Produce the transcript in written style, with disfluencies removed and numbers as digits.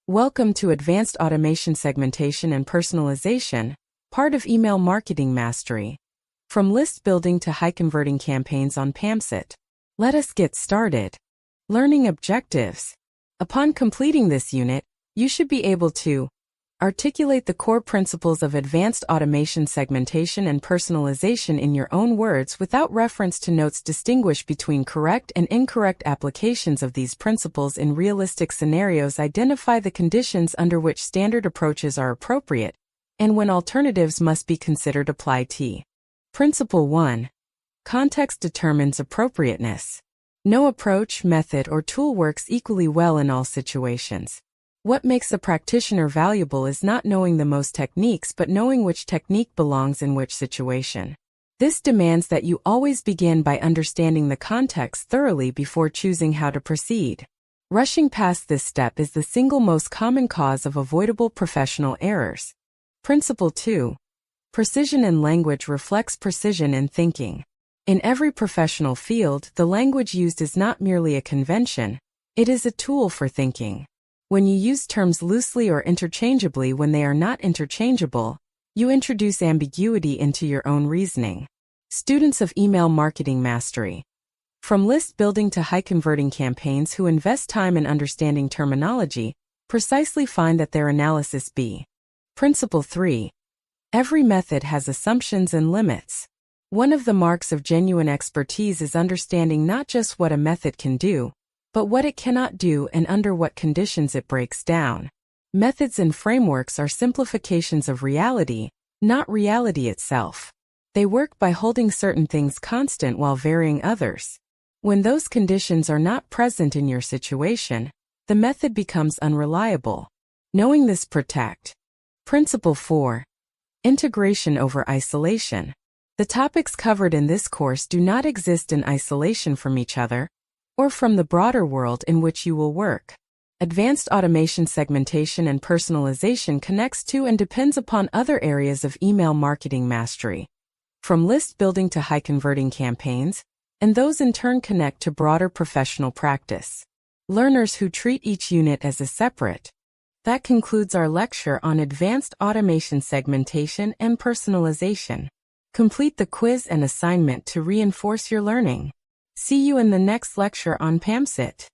Welcome to Advanced Automation Segmentation and Personalization, part of Email Marketing Mastery. From list building to high-converting campaigns on PAMCET. Let us get started. Learning objectives. Upon completing this unit, you should be able to articulate the core principles of advanced automation segmentation and personalization in your own words without reference to notes. Distinguish between correct and incorrect applications of these principles in realistic scenarios. Identify the conditions under which standard approaches are appropriate, and when alternatives must be considered. Apply T. Principle 1. Context determines appropriateness. No approach, method, or tool works equally well in all situations. What makes a practitioner valuable is not knowing the most techniques but knowing which technique belongs in which situation. This demands that you always begin by understanding the context thoroughly before choosing how to proceed. Rushing past this step is the single most common cause of avoidable professional errors. Principle 2. Precision in language reflects precision in thinking. In every professional field, the language used is not merely a convention, it is a tool for thinking. When you use terms loosely or interchangeably when they are not interchangeable, you introduce ambiguity into your own reasoning. Students of Email Marketing Mastery. From list building to high-converting campaigns who invest time in understanding terminology, precisely find that their analysis be. Principle 3. Every method has assumptions and limits. One of the marks of genuine expertise is understanding not just what a method can do, but what it cannot do and under what conditions it breaks down. Methods and frameworks are simplifications of reality, not reality itself. They work by holding certain things constant while varying others. When those conditions are not present in your situation, the method becomes unreliable. Knowing this protect. Principle 4. Integration over isolation. The topics covered in this course do not exist in isolation from each other, or from the broader world in which you will work. Advanced automation segmentation and personalization connects to and depends upon other areas of email marketing mastery, from list building to high-converting campaigns, and those in turn connect to broader professional practice. Learners who treat each unit as a separate. That concludes our lecture on advanced automation segmentation and personalization. Complete the quiz and assignment to reinforce your learning. See you in the next lecture on PAMCET.